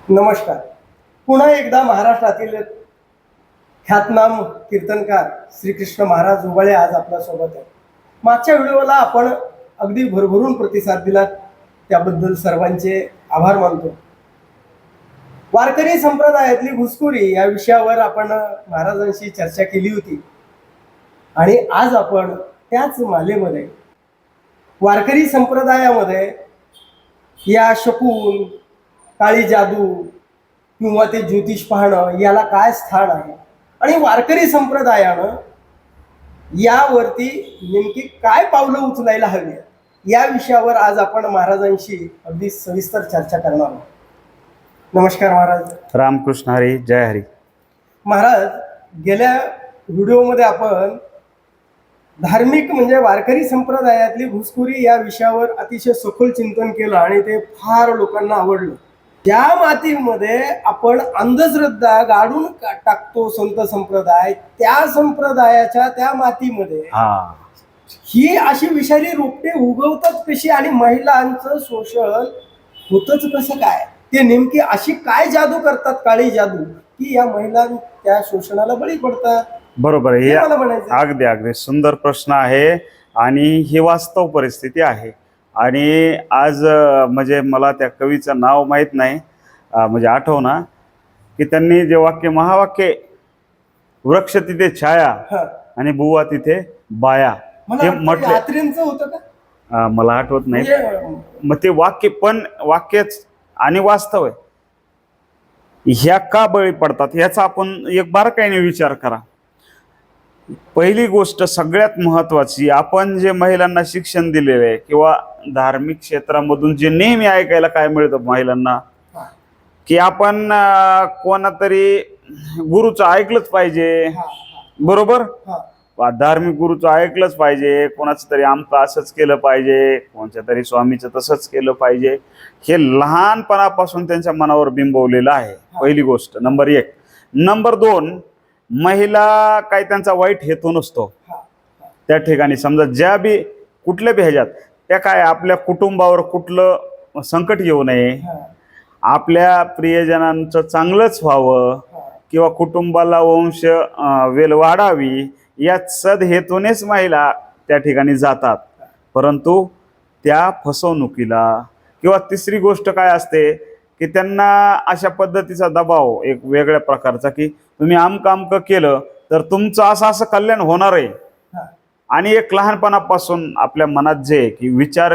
नमस्कार. पुन्हा एकदा महाराष्ट्रातील ख्यातनाम कीर्तनकार श्रीकृष्ण महाराज उबाळे आज आपल्यासोबत आहे. मागच्या व्हिडिओला आपण अगदी भरभरून प्रतिसाद दिलात, त्याबद्दल सर्वांचे आभार मानतो. वारकरी संप्रदायातली घुसखोरी या विषयावर आपण महाराजांशी चर्चा केली होती आणि आज आपण त्याच मालेमध्ये वारकरी संप्रदायामध्ये या शकून, काळी जादू किंवा ते ज्योतिष पाहणं याला काय स्थान आहे आणि वारकरी संप्रदायानं यावरती नेमकी काय पावलं उचलायला हवी या विषयावर आज आपण महाराजांशी अगदी सविस्तर चर्चा करणार आहोत. नमस्कार महाराज. रामकृष्ण हरी, जय हरी. महाराज, गेल्या व्हिडिओमध्ये आपण धार्मिक म्हणजे वारकरी संप्रदायातली घुसखोरी या विषयावर अतिशय सखोल चिंतन केलं आणि ते फार लोकांना आवडलं. त्या मातीमध्ये आपण अंधश्रद्धा गाडून टाकतो संत संप्रदाय, त्या संप्रदायाच्या त्या मातीमध्ये ही अशी विषारी रोपटे उगवतात कशी आणि महिलांचं शोषण होतच कसं काय? ते नेमकी अशी काय जादू करतात, काळी जादू, की या महिला त्या शोषणाला बळी पडतात? बरोबर आहे. अगदी अगदी सुंदर प्रश्न आहे आणि ही वास्तव परिस्थिती आहे. आणि आज म्हणजे मला त्या कवीचं नाव माहीत नाही, म्हणजे आठवना की त्यांनी जे वाक्य, महावाक्य, वृक्ष तिथे छाया आणि बुवा तिथे बाया, हे म्हटलं होतं का? मला आठवत नाही. मग ते वाक्य पण वाक्यच आणि वास्तव आहे. ह्या का बळी पडतात याचा आपण एक बारकाईने विचार करा. पहिली गोष्ट सगळ्यात महत्वाची, आपण जे महिलांना शिक्षण दिलेलं आहे किंवा धार्मिक क्षेत्रामधून जे नेहमी ऐकायला काय मिळतं महिलांना, की आपण कोणातरी गुरुचं ऐकलंच पाहिजे. बरोबर, धार्मिक गुरुचं ऐकलंच पाहिजे, कोणाचं तरी आमचं असंच केलं पाहिजे, कोणाच्या तरी स्वामीचं तसंच केलं पाहिजे. हे लहानपणापासून त्यांच्या मनावर बिंबवलेलं आहे. पहिली गोष्ट नंबर एक. नंबर दोन, महिला काही त्यांचा वाईट हेतू नसतो त्या ठिकाणी. समजा ज्या बी कुठल्या बी ह्याच्यात त्या काय आपल्या कुटुंबावर कुठलं संकट येऊ नये, आपल्या प्रियजनांचं चांगलंच व्हावं किंवा कुटुंबाला वंश वेल वाढावी या सद हेतूनेच महिला त्या ठिकाणी जातात. परंतु त्या फसवणुकीला किंवा तिसरी गोष्ट काय असते की त्यांना अशा पद्धतीचा दबाव एक वेगळ्या प्रकारचा, की तुम्ही आमकं केलं तर तुमचं असं कल्याण होणार आहे. आणि एक लहानपणापासून आपल्या मनात जे की विचार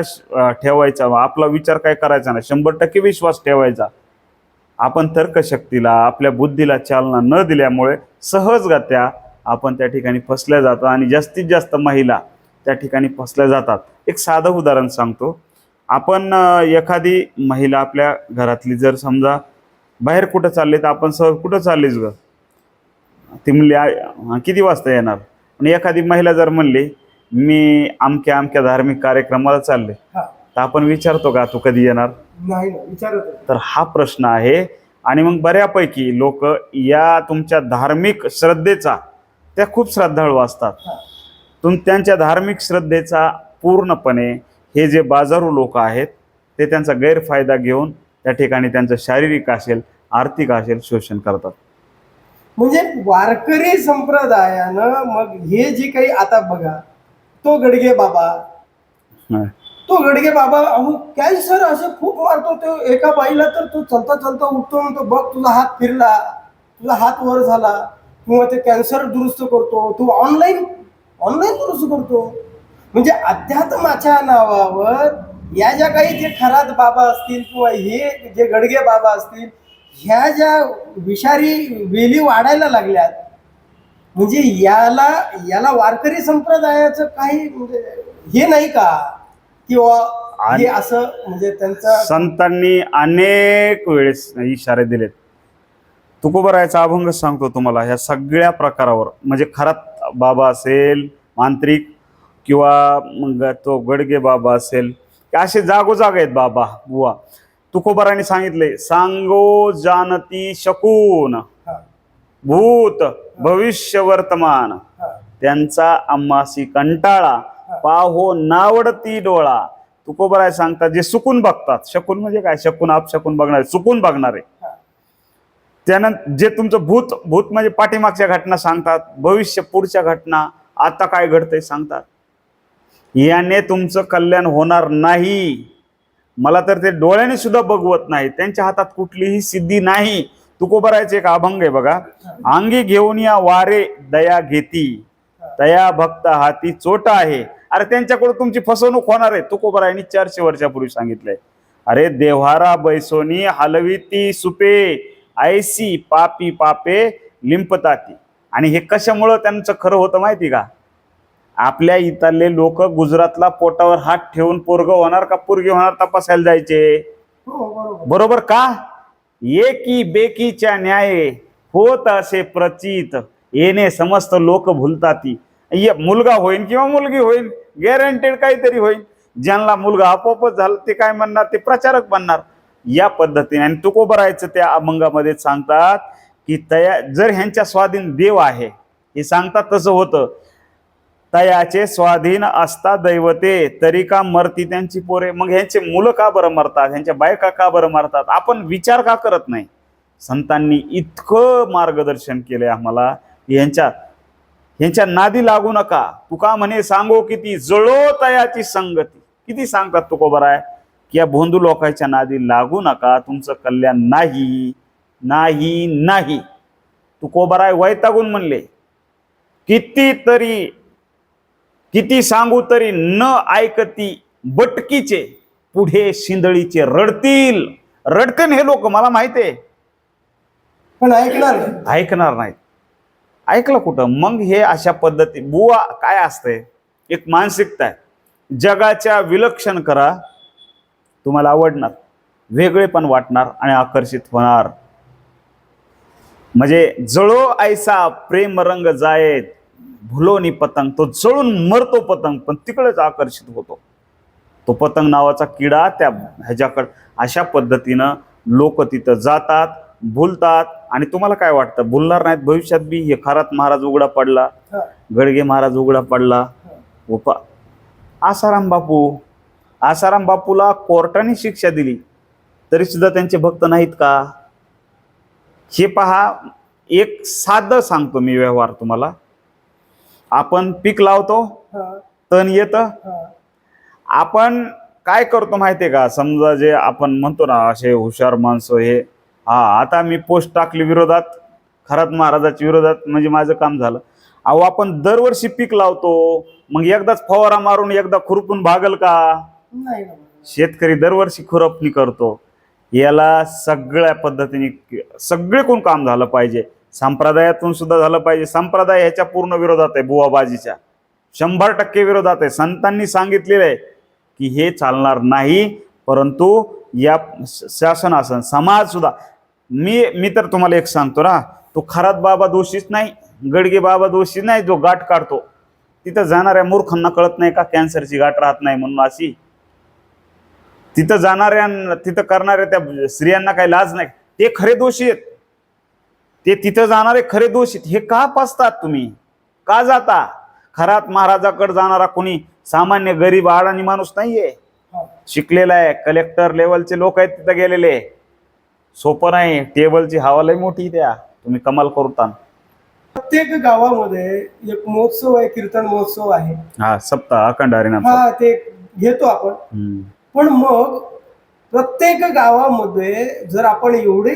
ठेवायचा, आपला विचार काय करायचा नाही, 100% विश्वास ठेवायचा. आपण तर्कशक्तीला, आपल्या बुद्धीला चालना न दिल्यामुळे सहजगत्या आपण त्या ठिकाणी फसल्या जातो आणि जास्तीत जास्त महिला त्या ठिकाणी फसल्या जातात. एक साधं उदाहरण सांगतो. आपण एखादी महिला आपल्या घरातली जर समजा बाहेर कुठं चालले, तर आपण सहज कुठं चाललीस ग, ती म्हणली किती वाजता येणार? आणि एखादी महिला जर म्हणली मी अमक्या धार्मिक कार्यक्रमाला चालले, तर आपण विचारतो का तू कधी येणार? नाही विचारतो. तर हा प्रश्न आहे. आणि मग बऱ्यापैकी लोक या तुमच्या धार्मिक श्रद्धेचा, त्या खूप श्रद्धाळू असतात, त्यांच्या धार्मिक श्रद्धेचा पूर्णपणे हे जे बाजारू लोक आहेत ते त्यांचा गैरफायदा घेऊन त्या ठिकाणी त्यांचं शारीरिक असेल, आर्थिक असेल, शोषण करतात. म्हणजे वारकरी संप्रदायानं मग हे जे काही आता बघा, तो गडगे बाबा अहो कॅन्सर असं खूप मारतो तो एका बाईला, तर तो चलता उठतो म्हणतो बघ तुझा हात फिरला, तुझा हात वर झाला, किंवा ते कॅन्सर दुरुस्त करतो, तू ऑनलाईन दुरुस्त करतो. म्हणजे अध्यात्माच्या नावावर या ज्या काही जे खरात बाबा असतील किंवा हे जे गडगे बाबा असतील, ह्या ज्या विषारी वेली वाढायला लागल्यात, म्हणजे याला वारकरी संप्रदायाचं काही म्हणजे हे नाही का? किंवा हे असं म्हणजे त्यांचा संतांनी अनेक वेळेस इशारे दिलेत. तुकोबरायचा अभंग सांगतो तुम्हाला ह्या सगळ्या प्रकारावर. म्हणजे खरात बाबा असेल, मांत्रिक, किंवा मग तो गडगे बाबा असेल, असे जागोजाग आहेत बाबा बुवा. तुकोबारांनी सांगितले, सांगो जानती शकून भूत भविष्य वर्तमान, त्यांचा आम्हासी कंटाळा पाहो नावडती डोळा. तुकोबराय सांगतात जे चुकून बघतात, शकून म्हणजे काय, शकून आप शकून बघणारे, चुकून बघणारे, त्यानंतर जे तुमचं भूत भूत म्हणजे पाठीमागच्या घटना सांगतात, भविष्य पुढच्या घटना, आता काय घडतंय सांगतात. याने तुमचं कल्याण होणार नाही. मला तर ते डोळ्याने सुद्धा बघवत नाही. त्यांच्या हातात कुठलीही सिद्धी नाही. तुकोबरायचे एक अभंग आहे बघा, अंगी घेऊन या वारे दया घेती, दया भक्त हाती चोट आहे. अरे त्यांच्याकडून तुमची फसवणूक होणार आहे. तुकोबरायांनी 400 वर्षापूर्वी सांगितलंय. अरे देव्हारा बैसोनी हलविती सुपे, ऐसी पापी पापे लिंपताती. आणि हे कशामुळं त्यांचं खरं होतं माहिती का? आपल्या इथले लोक गुजरातला पोटावर हात ठेवून पोरग होणार का पोरगी होणार तपासायला जायचे. हो, बरोबर. बरोबर का? एकी बेकीच्या न्याये होत असे प्रचित, येणे समस्त लोक भुलताती. मुलगा होईल किंवा मुलगी होईल, गॅरंटेड काहीतरी होईल. ज्यांना मुलगा आपोआपच झाला ते काय म्हणणार, ते प्रचारक बनणार. या पद्धतीने. आणि तुकोबरायचं त्या अभंगामध्ये सांगतात की तया जर ह्यांच्या स्वाधीन देव आहे, हे सांगतात तसं होतं. तयाचे स्वाधीन असता दैवते, तरी का मरती त्यांची पोरे. मग ह्यांचे मुलं का बरं मरतात, ह्यांच्या बायका का बरं मरतात, आपण विचार का करत नाही? संतांनी इतकं मार्गदर्शन केलंय आम्हाला. ह्यांच्या नादी लागू नका. तुका म्हणे सांगो किती, जळो तयाची संगती. किती सांगतात तुकोबराय की या भोंदू लोकांच्या नादी लागू नका, तुमचं कल्याण नाही नाही नाही. तुकोबराय वैतागून म्हणले, किती सांगू तरी न ऐकती बटकीचे, पुढे शिंदळीचे रडतील. रडकन हे लोक, मला माहिती आहे, पण ऐकणार नाहीत. ऐकलं कुठं? मग हे अशा पद्धती. बुवा काय असतंय, एक मानसिकता आहे. जगाच्या विलक्षण करा, तुम्हाला आवडणार, वेगळे पण वाटणार आणि आकर्षित होणार. म्हणजे जळो ऐसा प्रेम रंग जायत, भुलोनी पतंग. तो जळून मरतो पतंग, पण तिकडेच आकर्षित होतो तो पतंग नावाचा किडा त्या ह्याच्याकडे. अशा पद्धतीनं लोक तिथं जातात, भुलतात. आणि तुम्हाला काय वाटतं, भुलणार नाहीत भविष्यात बी? हे खरात महाराज उघडा पडला, गडगे महाराज उघडा पडला, आसाराम बापूला कोर्टाने शिक्षा दिली तरी सुद्धा त्यांचे भक्त नाहीत का? हे पहा, एक साधं सांगतो मी व्यवहार तुम्हाला. आपण पीक लावतो, तण येतं, आपण काय करतो माहितीये का? समजा जे आपण म्हणतो ना असे हुशार माणसं, हे आता मी पोस्ट टाकली विरोधात, खरात महाराजाच्या विरोधात, म्हणजे माझं काम झालं. अहो आपण दरवर्षी पीक लावतो, मग एकदाच फवारा मारून एकदा खुरपून भागल का? नाही. शेतकरी दरवर्षी खुरपणी करतो. याला सगळ्या पद्धतीने सगळीकडून काम झालं पाहिजे. संप्रदायातून सुद्धा झालं पाहिजे. संप्रदाय ह्याच्या पूर्ण विरोधात आहे, बुवाबाजीच्या 100% विरोधात आहे. संतांनी सांगितलेलं आहे की हे चालणार नाही. परंतु या शासनासन समाज सुद्धा, मी तर तुम्हाला एक सांगतो ना, तो खरात बाबा दोषीच नाही, गडगे बाबा दोषी नाही. जो गाठ काढतो तिथं जाणाऱ्या मूर्खांना कळत नाही का कॅन्सरची गाठ राहत नाही म्हणून? अशी तिथं जाणाऱ्या, तिथं करणाऱ्या त्या स्त्रियांना काही लाज नाही. ते खरे दोषी आहेत, ते तिथं जाणारे खरे दोषी. हे का पाचतात तुम्ही? का जाता? खरात महाराजाकडे जाणारा कोणी सामान्य गरीब अडाणी माणूस नाहीये, शिकलेला आहे. कलेक्टर लेवलचे लोक आहेत तिथं गेलेले. सोपं नाही. टेबलची हवा लय मोठी द्या, तुम्ही कमाल करता. प्रत्येक गावामध्ये एक महोत्सव आहे, कीर्तन महोत्सव आहे. सप्ताह अखंड हरिनाम. ते घेतो आपण. पण मग प्रत्येक गावामध्ये जर आपण एवढे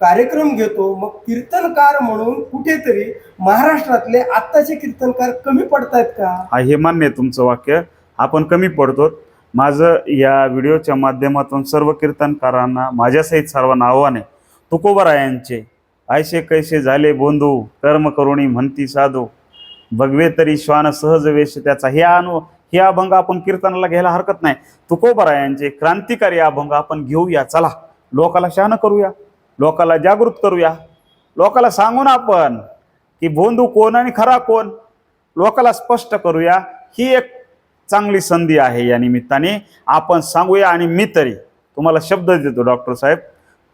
कार्यक्रम घेतो, मग कीर्तनकार म्हणून कुठेतरी महाराष्ट्रातले आत्ताचे कीर्तनकार कमी पडतायत का? हे मान्य आहे तुमचं वाक्य. आपण कमी पडतो. माझं या व्हिडिओच्या माध्यमातून सर्व कीर्तनकारांना माझ्यासहित सर्वांना आव्हान आहे. तुकोबरायांचे ऐसे कैसे झाले बोंधू, कर्म करुणी म्हणती साधू, बघवे तरी श्वान सहज वेश त्याचा. हे अभंग आपण कीर्तनाला घ्यायला हरकत नाही. तुकोबरायांचे क्रांतिकारी अभंग आपण घेऊया. चला, लोकाला शहाणं करूया, लोकाला जागृत करूया, लोकाला सांगून आपण की बोंधू कोण आणि खरा कोण, लोकाला स्पष्ट करूया. ही एक चांगली संधी आहे. या निमित्ताने आपण सांगूया. आणि मी तरी तुम्हाला शब्द देतो डॉक्टर साहेब,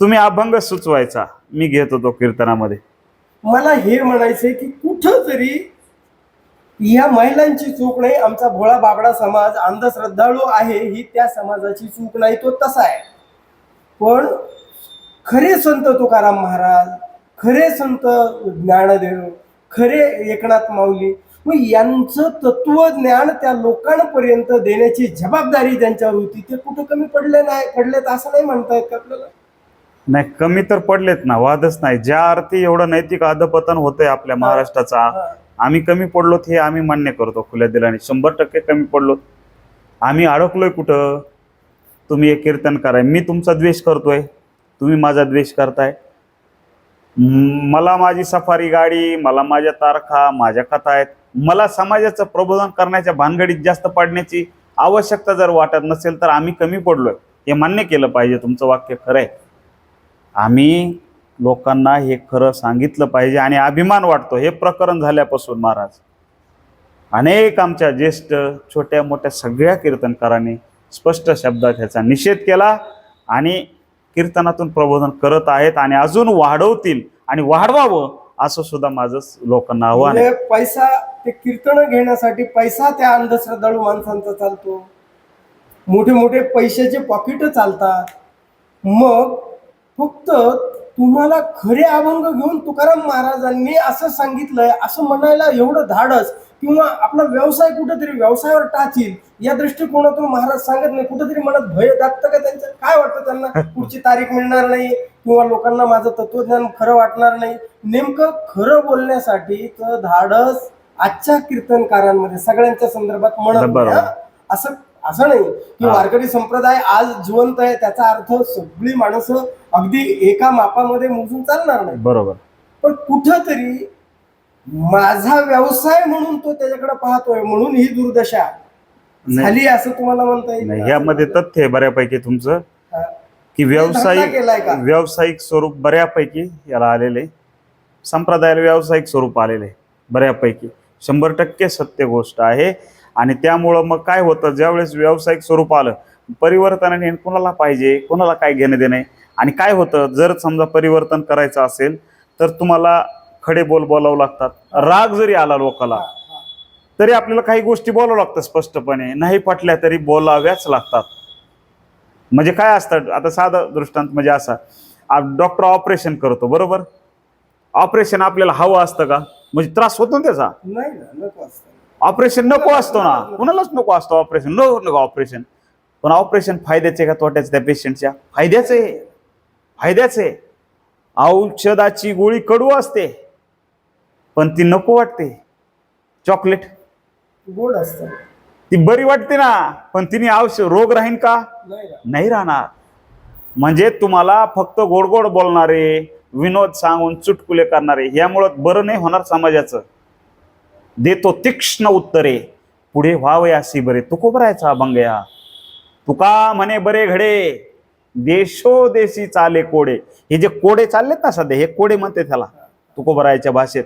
तुम्ही अभंग सुचवायचा, मी घेतो तो कीर्तनामध्ये. मला हे म्हणायचंय की कुठं तरी या महिलांची चूक नाही. आमचा भोळा बाबडा समाज अंधश्रद्धाळू आहे, ही त्या समाजाची चूक नाही, तो तसा आहे. पण खरे संत तुकाराम महाराज, खरे संत ज्ञानदेव, खरे एकनाथ माऊली, मग यांचं तत्वज्ञान त्या लोकांपर्यंत देण्याची जबाबदारी त्यांच्यावर होती. ते कुठं कमी पडलेत असं नाही म्हणता येत का आपल्याला? नाही, कमी तर पडलेत ना, वादच नाही. ज्या अर्थी एवढं नैतिक अधपतन होतंय आपल्या महाराष्ट्राचा, आम्ही कमी पडलोत हे आम्ही मान्य करतो खुल्या दिलाने. 100% कमी पडलोत. आम्ही अडकलोय कुठं? तुम्ही एक कीर्तन कराय, मी तुमचा द्वेष करतोय, तुम्ही माझा द्वेष करताय. मला माझी सफारी गाडी, मला माझ्या तारखा, माझ्या कथा आहेत. मला समाजाचं प्रबोधन करण्याच्या भानगडीत जास्त पडण्याची आवश्यकता जर वाटत नसेल तर आम्ही कमी पडलोय हे मान्य केलं पाहिजे. तुमचं वाक्य खरं आहे. आम्ही लोकांना हे खरं सांगितलं पाहिजे आणि अभिमान वाटतो. हे प्रकरण झाल्यापासून महाराज अनेक आमच्या ज्येष्ठ छोट्या मोठ्या सगळ्या कीर्तनकारांनी स्पष्ट शब्दात ह्याचा निषेध केला आणि कीर्तनातून प्रबोधन करत आहेत आणि अजून वाढवतील आणि वाढवावं असं सुद्धा माझं लोकांना आव्हान आहे. म्हणजे पैसा, ते कीर्तन घेण्यासाठी पैसा त्या अंधश्रद्धाळू माणसांचा चालतो. मोठे मोठे पैशाचे पॉकेट चालतात. मग फक्त तुम्हाला खरे अभंग घेऊन तुकाराम महाराजांनी असं सांगितलंय असं म्हणायला एवढं धाडस, किंवा आपला व्यवसाय कुठेतरी व्यवसायावर टाचील या दृष्टिकोनातून महाराज सांगत नाही. कुठेतरी मनात भय दागतं का त्यांचं? काय वाटतं त्यांना? पुढची तारीख मिळणार नाही किंवा लोकांना माझं तत्वज्ञान खरं वाटणार नाही. नेमकं खरं बोलण्यासाठी तर धाडस आजच्या कीर्तनकारांमध्ये सगळ्यांच्या संदर्भात म्हणत नाही. असं नाही की वारकरी संप्रदाय आज जिवंत आहे त्याचा अर्थ सगळी माणसं अगदी एका मापामध्ये मोजून चालणार नाही. बरोबर. पण कुठंतरी माझा व्यवसाय म्हणून तो त्याच्याकडे पाहतोय म्हणून ही दुर्दशा झाली असं तुम्हाला म्हणता येईल? नाही, यामध्ये तथ्य आहे बऱ्यापैकी तुमचं की व्यावसायिक स्वरूप बऱ्यापैकी याला आलेले, संप्रदायाला व्यावसायिक स्वरूप आलेले बऱ्यापैकी. 100% सत्य गोष्ट आहे. आणि त्यामुळं मग काय होतं, ज्यावेळेस व्यावसायिक स्वरूप आलं, परिवर्तनाने कोणाला पाहिजे, कोणाला काय घेणं देणं. आणि काय होतं, जर समजा परिवर्तन करायचं असेल तर तुम्हाला खडे बोलावं लागतात. राग जरी आला लोकाला तरी आपल्याला काही गोष्टी बोलावं लागतात स्पष्टपणे, नाही पटल्या तरी बोलाव्याच लागतात. म्हणजे काय असतं, आता साधा दृष्टांत म्हणजे असा, डॉक्टर ऑपरेशन करतो बरोबर. ऑपरेशन आपल्याला हवं असतं का? म्हणजे त्रास होतो ना त्याचा? नाही ना, नको असतं. ऑपरेशन नको असतो ना, कुणालाच नको असतो ऑपरेशन. नको ऑपरेशन. पण ऑपरेशन फायद्याचे का तोट्याचे त्या पेशंटच्या? फायद्याचे. औषधाची गोळी कडू असते पण ती नको वाटते. चॉकलेट गोड असतं, ती बरी वाटते ना, पण तिने रोग राहीन का? नाही राहणार. म्हणजे तुम्हाला फक्त गोड गोड बोलणारे, विनोद सांगून चुटकुले करणारे यामुळं बरं नाही होणार समाजाचं. देतो तीक्ष्ण उत्तरे, पुढे व्हावे अशी बरे. तुकोबरायचा अभंगया, तुका म्हणे बरे घडे, देशो देशी चाले कोडे. हे जे कोडे चाललेत ना सध्या, हे कोडे म्हणते त्याला तुकोबरायच्या भाषेत.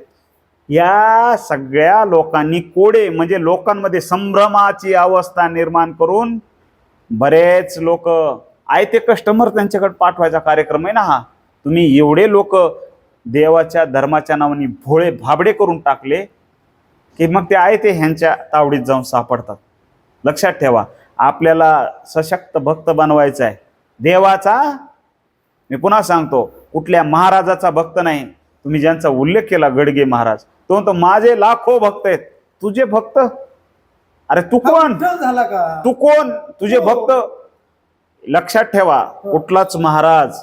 या सगळ्या लोकांनी कोडे म्हणजे लोकांमध्ये संभ्रमाची अवस्था निर्माण करून बरेच लोक आयते कस्टमर त्यांच्याकडे पाठवायचा कार्यक्रम आहे ना हा. तुम्ही एवढे लोक देवाच्या धर्माच्या नावाने भोळे भाबडे करून टाकले की मग ते आयते ह्यांच्या तावडीत जाऊन सापडतात. लक्षात ठेवा, आपल्याला सशक्त भक्त बनवायचा आहे देवाचा. मी पुन्हा सांगतो, कुठल्या महाराजाचा भक्त नाही. तुम्ही ज्यांचा उल्लेख केला गडगे महाराज, तो म्हणतो माझे लाखो भक्त आहेत. तुझे भक्त? अरे तू कोण झाला का? तू कोण? तुझे भक्त? लक्षात ठेवा, कुठलाच महाराज,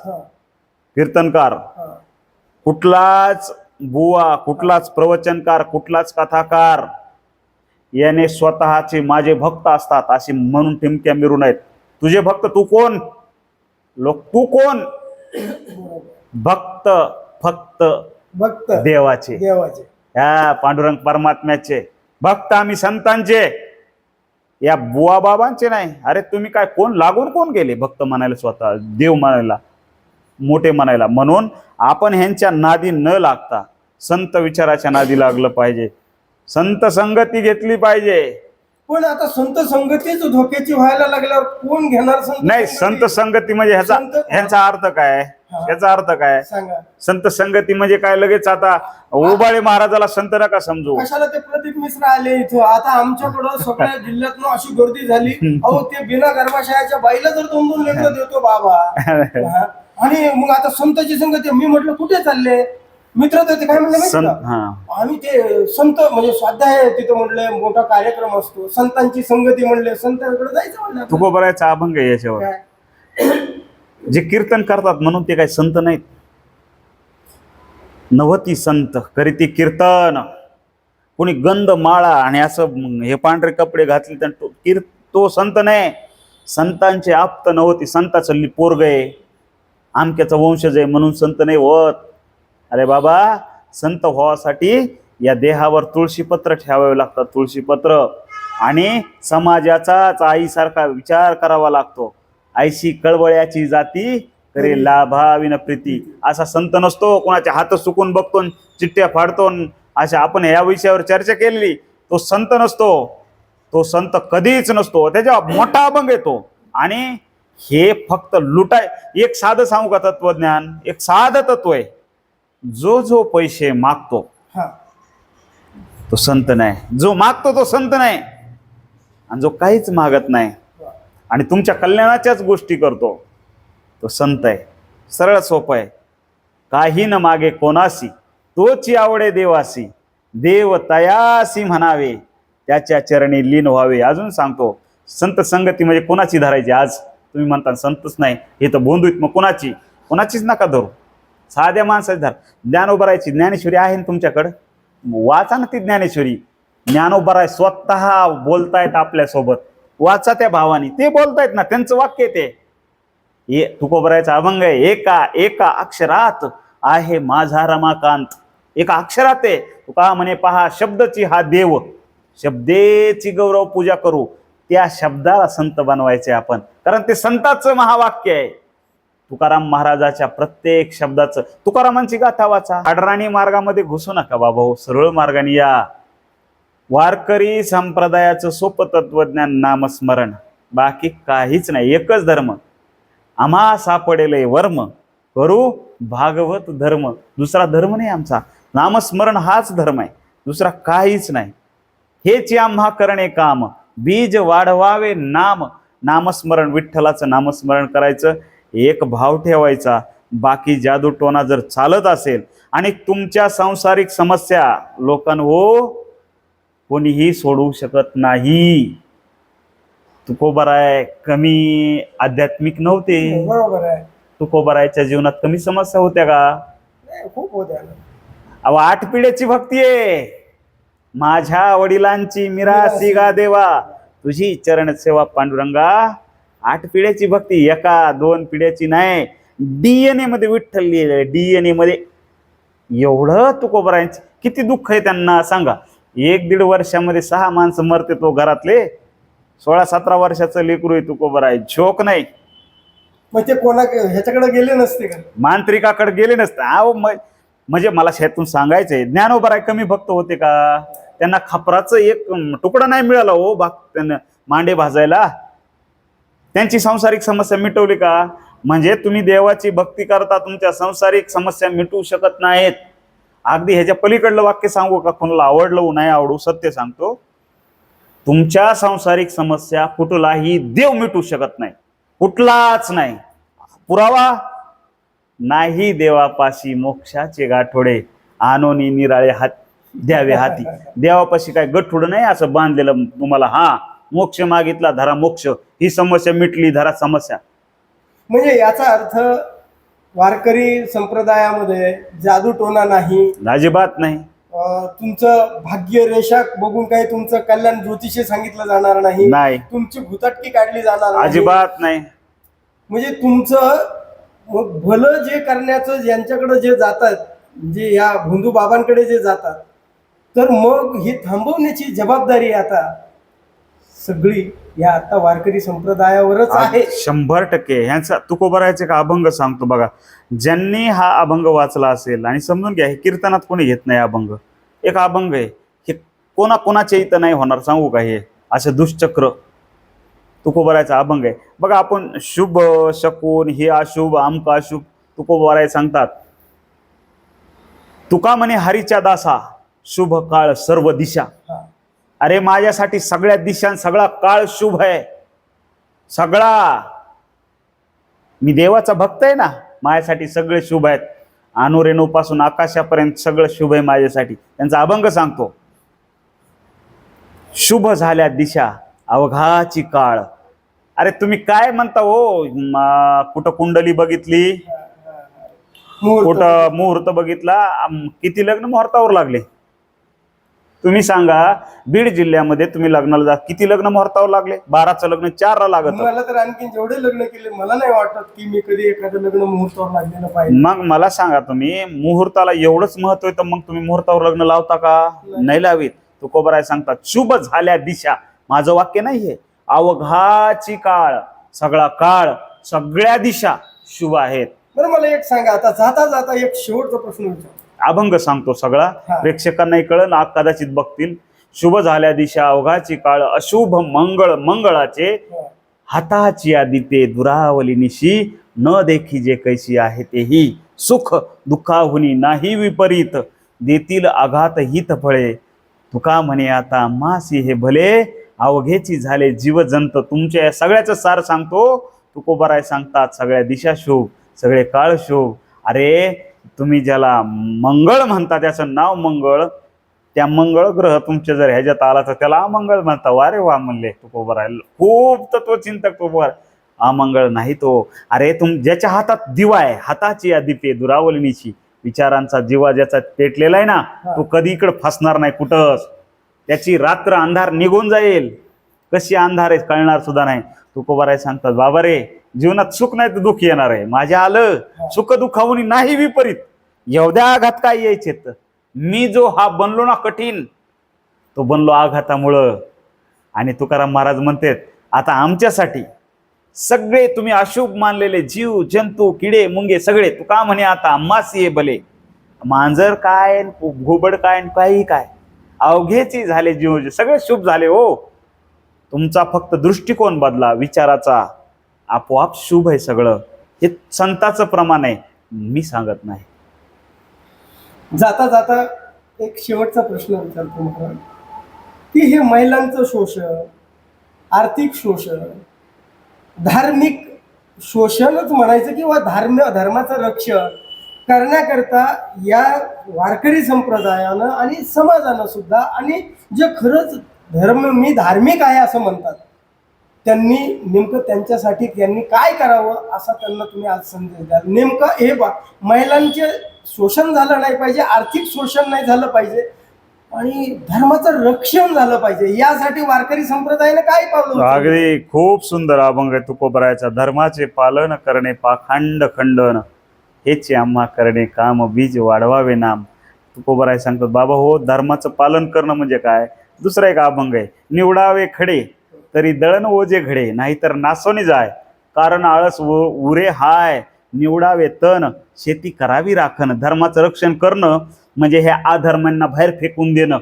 कीर्तनकार, कुठलाच बुवा, कुठलाच प्रवचनकार, कुठलाच कथाकार याने स्वतःचे माझे भक्त असतात अशी म्हणून टिमक्या मिरू नयेत. तुझे भक्त तू कोण? तू कोण? भक्त फक्त भक्त देवाचे, ह्या पांडुरंग परमात्म्याचे भक्त आम्ही, संतांचे, या बुवा बाबांचे नाही. अरे तुम्ही काय कोण लागून कोण गेले भक्त म्हणायला, स्वतः देव म्हणायला, मोठे म्हणायला. म्हणून आपण ह्यांच्या नादी न लागता संत विचाराच्या नादी लागलं पाहिजे, संत संगती घेतली पाहिजे. पण आता संत संगतीच धोक्याची व्हायला लागल्यावर कोण घेणार संत? नाही, संत संगती म्हणजे ह्याचा अर्थ काय? याचा अर्थ काय? संत संगती म्हणजे काय? लगेच आता उबाळे महाराजाला संत नका समजू. कशाला ते प्रदीप मिश्रा आले इथं? आता आमच्याकडं सगळ्या जिल्ह्यातनं अशी गर्दी झाली. अहो, ते बिना गर्भाशयाच्या बाईला जर 2-2 लेकरं देतो बाबा, आणि मग आता संतांची संगती, मी म्हटलं कुठे चालले मित्र, तर ते काय म्हणले माहिती संत का? हा आम्ही ते संत म्हणजे स्वाध्याय तिथं म्हणले मोठा कार्यक्रम असतो, संतांची संगती म्हणले, संतांकडे जायचं म्हणलं आपल्याला. तुकोबरायचा अभंग आहे याच्यावर. काय? जे कीर्तन करतात म्हणून ते काही संत नाहीत. नवती संत करीती कीर्तन. कोणी गंध माळा आणि असं हे पांढरे कपडे घातले तर तो संत नाही. संतांचे आप्त नव्हती. संताचं पोरग आहे, आमक्याचा वंशज आहे म्हणून संत नाही होत. अरे बाबा, संत व्हावासाठी या देहावर तुळशीपत्र ठेवावे लागतात. तुळशीपत्र. आणि समाजाचाच आईसारखा विचार करावा लागतो. आईशी कळवळ्याची जाती करे लाभाविन प्रीती. असा संत नसतो कोणाचे हात सुकून बघतो, चिठ्ठ्या फाडतो. अशा आपण या विषयावर चर्चा केलेली. तो संत नसतो. तो संत कधीच नसतो. त्याच्या मोठा अभंग येतो. आणि हे फक्त लुटाय. एक साधं सांगू का तत्वज्ञान? एक साधं तत्व आहे. जो पैसे मागतो हा, तो संत नाही. जो मागतो तो संत नाही. आणि जो काहीच मागत नाही आणि तुमच्या कल्याणाच्याच गोष्टी करतो तो संत आहे. सरळ सोपं आहे. काही न मागे कोणासी, तोची आवडे देवासी. देव तयासी म्हणावे, त्याच्या चरणी लीन व्हावे. अजून सांगतो, संत संगती म्हणजे कोणाची धरायची? आज तुम्ही म्हणता संतच नाही, हे तर बोंदूत. मग कोणाचीच नका धरू. साध्या माणसाची धर. ज्ञानोबरायची ज्ञानेश्वरी आहे ना तुमच्याकडं? वाचा ना ती ज्ञानेश्वरी. ज्ञानोबराय स्वतः बोलतायत आपल्यासोबत. वाचा त्या भावानी, ते बोलतायत ना, त्यांचं वाक्य ते. हे तुकोबरायचा अभंग आहे. एका अक्षरात आहे माझा रमाकांत. एका अक्षरात आहे. तुका म्हणे पहा, शब्दची हा देव, शब्देची गौरव पूजा करू. त्या शब्दाला संत बनवायचे आपण, कारण ते संताचं महावाक्य आहे. तुकाराम महाराजाच्या प्रत्येक शब्दाचं. तुकारामांची गाथा वाचा. आडराणी मार्गामध्ये घुसू नका बाबा हो, सरळ मार्गाने या. वारकरी संप्रदायाचं सोपं तत्वज्ञान नामस्मरण. बाकी काहीच नाही. एकच धर्म. आम्हा सापडेले वर्म, करू भागवत धर्म. दुसरा धर्म नाही आमचा. नामस्मरण हाच धर्म आहे, दुसरा काहीच नाही. हेच आम्हा करणे काम, बीज वाढवावे नाम. नामस्मरण, विठ्ठलाचं नामस्मरण करायचं, एक भाव ठेवायचा. बाकी जादू टोना जर चालत असेल आणि तुमच्या सांसारिक समस्या लोकांनो कोणीही सोडवू शकत नाही. तुकोबराय कमी आध्यात्मिक नव्हते. बरोबर आहे. तुकोबरायच्या जीवनात कमी समस्या होत्या का? नाही, खूप होत्या. अहो, 8 पिढ्याची भक्ती आहे. माझ्या वडिलांची मिरासी गा देवा, तुझी चरण सेवा पांडुरंगा. 8 पिढ्याची भक्ती, 1-2 पिढ्याची नाही. DNA मध्ये विठ्ठल लिहिलंय, DNA मध्ये. एवढं तुकोबरायांची किती दुःख आहे त्यांना सांगा. 1-1.5 वर्षामध्ये 6 माणसं मरते तो घरातले. 16-17 वर्षाचं लेकरू आहे तुकोबराय. झोक नाही. मग ते ह्याच्याकडे गेले नसते का? मांत्रिकाकडे गेले नसते. अहो म्हणजे मला शेतून सांगायचंय, ज्ञानोबराय कमी भक्त होते का? त्यांना खापराचं एक तुकडा नाही मिळाला हो त्यांना मांडे भाजायला. त्यांची सांसारिक समस्या मिटवली का? म्हणजे तुम्ही देवाची भक्ती करता, तुमच्या सांसारिक समस्या मिटवू शकत नाहीत. अगदी ह्याच्या पलीकडलं वाक्य सांगू का? कोणाला आवडलं नाही आवडू, सत्य सांगतो. तुमच्या सांसारिक समस्या कुठलाही देव मिटवू शकत नाही, कुठलाच नाही. पुरावा नाही देवापाशी मोक्षाचे गाठोडे, आणोनी निराळे हात द्यावे हाती. देवापाशी काय गठुडं नाही असं बांधलेलं तुम्हाला. हा, मोक्ष मागितला धरा मोक्ष, ही समस्या मिटली धरा समस्या. म्हणजे याचा अर्थ वारकरी संप्रदायामध्ये जादू टोना नाही, अजिबात नाही. तुमचं भाग्य रेषा बघून काही तुमचं कल्याण ज्योतिषी सांगितलं जाणार नाही. तुमची भूतटकी काढली जाणार नाही, अजिबात नाही. म्हणजे तुमचं मग भलं जे करण्याचं ज्यांच्याकडे जे जातात, जे या भोंदू बाबांकडे जे जातात, तर मग ही थांबवण्याची जबाबदारी आता सगळी या आता वारकरी संप्रदायावरच आहे. 100%. ह्यांचा तुकोबरायचे का अभंग सांगतो बघा. ज्यांनी हा अभंग वाचला असेल आणि समजून घ्या, हे कीर्तनात कोणी घेत नाही अभंग. एक अभंग आहे, हे कोणाच्या इथं नाही होणार सांगू का? हे असं दुष्चक्र तुकोबरायचा अभंग आहे बघा. आपण शुभ शकून, हे अशुभ, अमक अशुभ, तुकोबराय सांगतात. तुका म्हणे हरीच्या दासा, शुभ काळ सर्व दिशा. अरे माझ्यासाठी सगळ्या दिशा, सगळा काळ शुभ आहे. सगळा. मी देवाचा भक्त आहे ना, माझ्यासाठी सगळे शुभ आहेत. अनुरेणूपासून आकाशापर्यंत सगळं शुभ आहे माझ्यासाठी. त्यांचा अभंग सांगतो. शुभ झाल्या दिशा अवघाची काळ. अरे तुम्ही काय म्हणता हो? कुठं कुंडली बघितली, कुठं मुहूर्त बघितला, किती लग्न मुहूर्तावर लागले? तुम्ही सांगा, बीड जिल्ह्यामध्ये तुम्ही लग्नाला जा, किती लग्न मुहूर्तावर लागले? 12चं लग्न 4ला लागत. मला तर आणखी जेवढे लग्न केले मला नाही वाटत की मी कधी एखादं लग्न मुहूर्तावर लागलेलं पाहिजे. मग मला सांगा, तुम्ही मुहूर्ताला एवढंच महत्व आहे तर मग तुम्ही मुहूर्तावर लग्न लावता का? नाही लावीत. तुकोबराय सांगतात शुभ झाल्या दिशा. माझं वाक्य नाहीये. अवघाची काळ, सगळा काळ, सगळ्या दिशा शुभ आहेत. बरं मला एक सांगा, आता जाता जाता एक शेवटचा प्रश्न विचार. अभंग सांगतो सगळा, प्रेक्षकांनाही कळलं, कदाचित बघतील. शुभ झाल्या दिशा अवघाची काळ, अशुभ मंगळ मंगळाचे, हाताची आदिते दुरावली निशी, न देखी जे कैसी आहे तेही, सुख दुःखाहुनी नाही विपरीत, देतील आघात हित फळे, तुका म्हणे आता मासी हे भले, अवघेची झाले जीवजंत. तुमच्या या सगळ्याचं सार सांगतो. तुकोबाराय सांगतात सगळ्या दिशा शुभ, सगळे काळ शुभ. अरे तुम्ही ज्याला मंगळ म्हणता त्याचं नाव मंगळ, त्या मंगळ ग्रह तुमच्या जर ह्याच्यात आला तर त्याला अमंगळ म्हणता. वारे वा म्हणले तुकोबाराय. खूप तत्वचिंतक तुकोबाराय. अमंगळ नाही तो. अरे ज्याच्या हातात दिवा आहे, हाताची या दीपे दुरावलिनीची, विचारांचा दिवा ज्याचा पेटलेला आहे ना, तो कधी इकडे फसणार नाही कुठंच. त्याची रात्र अंधार निघून जाईल. कशी अंधार आहे कळणार सुद्धा नाही. तुकोबाराय सांगतात बाबा रे, जीवनात सुख नाही तर दुःख येणार आहे. माझ्या आलं सुख दुःखावून नाही विपरीत, एवढ्या आघात काय यायचे. मी जो हा बनलो ना कठीण, तो बनलो आघातामुळं. आणि तुकाराम महाराज म्हणतात आता आमच्यासाठी सगळे तुम्ही अशुभ मानलेले जीव जंतू किडे मुंगे सगळे, तू का म्हणे आता मासी ये भले, मांजर काय घोबड काय काही काय, अवघेची झाले जीव, सगळे शुभ झाले हो. तुमचा फक्त दृष्टिकोन बदला विचाराचा, आपोआप शुभ आहे सगळं. हे संताचं प्रमाण आहे, मी सांगत नाही. जाता जाता एक शेवटचा प्रश्न विचारतो मला, की हे महिलांचं शोषण, आर्थिक शोषण, धार्मिक शोषणच म्हणायचं किंवा धर्माचं रक्षण करण्याकरता या वारकरी संप्रदायानं आणि समाजानं सुद्धा, आणि जे खरंच मी धार्मिक आहे असं म्हणतात, त्यांनी नेमकं त्यांच्यासाठी त्यांनी काय करावं असा त्यांना तुम्ही आज संदेश द्याल. नेमकं हे महिलांचे शोषण झालं नाही पाहिजे, आर्थिक शोषण नाही झालं पाहिजे, आणि धर्माचं रक्षण झालं पाहिजे, यासाठी वारकरी संप्रदायाने काय पावलं? अगदी खूप सुंदर अभंग आहे तुकोबरायचा. धर्माचे पालन करणे पाखंड खंडन, हेच आम्हा करणे काम बीज वाढवावे नाम. तुकोबराय सांगतात बाबा हो, धर्माचं पालन करणं म्हणजे काय. दुसरा एक अभंग आहे, निवडावे खडे तरी दळण ओझे घडे, नाहीतर नासोनी जाय, कारण आळस उरे हाय, निवडावे तण शेती करावी राखण. धर्माचं रक्षण करणं म्हणजे ह्या अधर्मांना बाहेर फेकून देणं.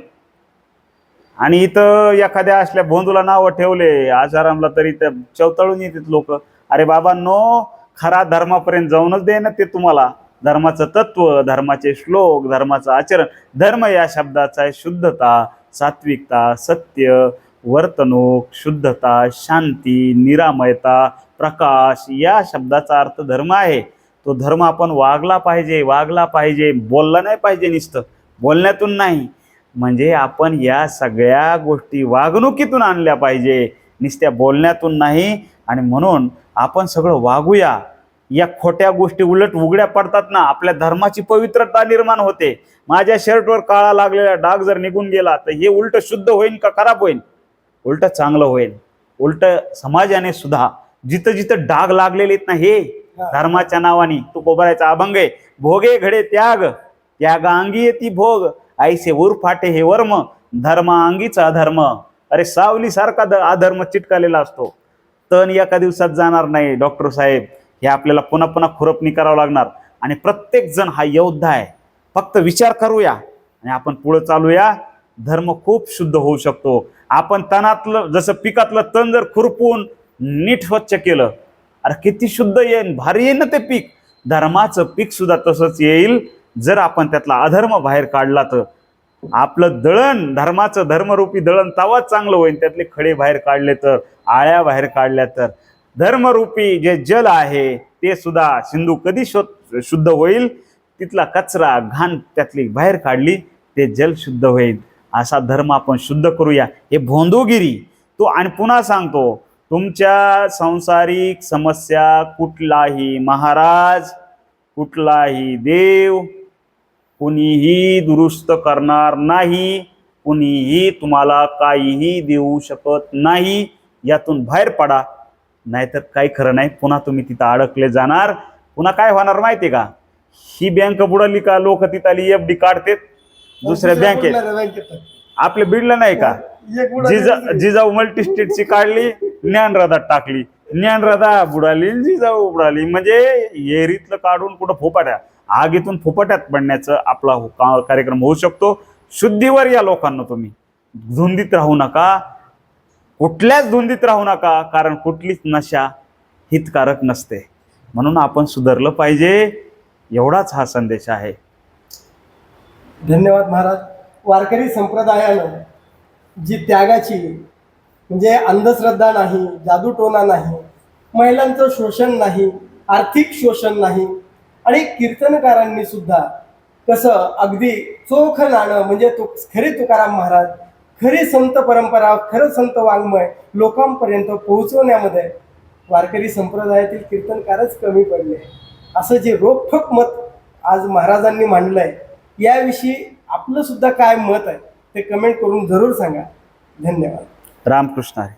आणि इथं एखाद्या असल्या भोंदूला नावं ठेवले आचारामला तरी त्या चवताळून येतात लोक. अरे बाबा नो, खरा धर्मापर्यंत जाऊनच दे ना ते तुम्हाला. धर्माचं तत्व, धर्माचे श्लोक, धर्माचं आचरण. धर्म या शब्दाचा आहे शुद्धता, सात्विकता, सत्य, वर्तणूक, शुद्धता, शांती, निरामयता, प्रकाश, या शब्दाचा अर्थ धर्म आहे. तो धर्म आपण वागला पाहिजे, बोलला नाही पाहिजे, नुसतं बोलण्यातून नाही. म्हणजे आपण या सगळ्या गोष्टी वागणुकीतून आणल्या पाहिजे, नुसत्या बोलण्यातून नाही. आणि म्हणून आपण सगळं वागूया. या खोट्या गोष्टी उलट उघड्या पडतात ना, आपल्या धर्माची पवित्रता निर्माण होते. माझ्या शर्टवर काळा लागलेला डाग जर निघून गेला तर हे उलट शुद्ध होईल का खराब होईल? उलट चांगलं होईल. उलट समाजाने सुद्धा जिथं जिथं डाग लागलेले आहेत ना, हे धर्माच्या नावाने. तू कोबरायचा अभंग आहे, भोगे घडे त्याग अंगी येती भोग, ऐसे उरफाटे हे वर्म, धर्म अंगीचा अधर्म. अरे सावली सारखा अधर्म चिटकालेला असतो. तण एका दिवसात जाणार नाही डॉक्टर साहेब, हे आपल्याला पुन्हा पुन्हा खुरपणी करावं लागणार. आणि प्रत्येक जण हा योद्धा आहे. फक्त विचार करूया आणि आपण पुढे चालूया. धर्म खूप शुद्ध होऊ शकतो. आपण तणातलं, जसं पिकातलं तण जर खुरपून नीट स्वच्छ केलं, अरे किती शुद्ध येईल, भारी येईल ना ते पीक. धर्माचं पीक सुद्धा तसंच येईल जर आपण त्यातला अधर्म बाहेर काढला तर. आपलं दळण, धर्माचं धर्मरूपी दळण तवाच चांगलं होईल, त्यातले खडे बाहेर काढले तर, आळ्या बाहेर काढल्या तर. धर्मरूपी जे जल आहे ते सुद्धा सिंधू कधी शुद्ध होईल, तिथला कचरा घाण त्यातली बाहेर काढली ते जल शुद्ध होईल. असा धर्म आपण शुद्ध करूया. हे भोंदूगिरी तो. आणि पुन्हा सांगतो, तुमच्या सांसारिक समस्या कुठलाही महाराज, कुठलाही देव कुणीही दुरुस्त करणार नाही. कुणीही तुम्हाला काहीही देऊ शकत नाही. यातून बाहेर पडा, नाहीतर काही खरं नाही, पुन्हा तुम्ही तिथं अडकले जाणार. पुन्हा काय होणार माहिती का, ही बँक बुडाली का लोक तिथं आली FD काढतात दुसऱ्या बँकेत. आपल्या बीडला नाही का, जिजाऊ मल्टीस्टेटची काढली, ज्ञानराधात टाकली, ज्ञानराधा बुडाली, जिजाऊ बुडाली. म्हणजे येरीतलं काढून कुठं फोपाट्या, आगीतून फोपाट्यात पडण्याचं आपला कार्यक्रम होऊ शकतो. शुद्धीवर या लोकांना. तुम्ही धुंदीत राहू नका, कुठल्याच धुंदीत राहू नका, कारण कुठलीच नशा हितकारक नसते. म्हणून आपण सुधारलं पाहिजे, एवढाच हा संदेश आहे. धन्यवाद महाराज. वारकरी संप्रदायानं जी त्यागाची, म्हणजे अंधश्रद्धा नाही, जादूटोना नाही, महिलांचं शोषण नाही, आर्थिक शोषण नाही, आणि कीर्तनकारांनी सुद्धा कसं अगदी चोख नाणं, म्हणजे खरे तुकाराम महाराज, खरी संत परंपरा, खरं संत वाङ्मय लोकांपर्यंत पोहोचवण्यामध्ये वारकरी संप्रदायातील कीर्तनकारच कमी पडले. असं जे रोखठोक मत आज महाराजांनी मांडलंय, याविषयी आपलं सुद्धा काय मत आहे ते कमेंट करून जरूर सांगा. धन्यवाद. रामकृष्ण हरी.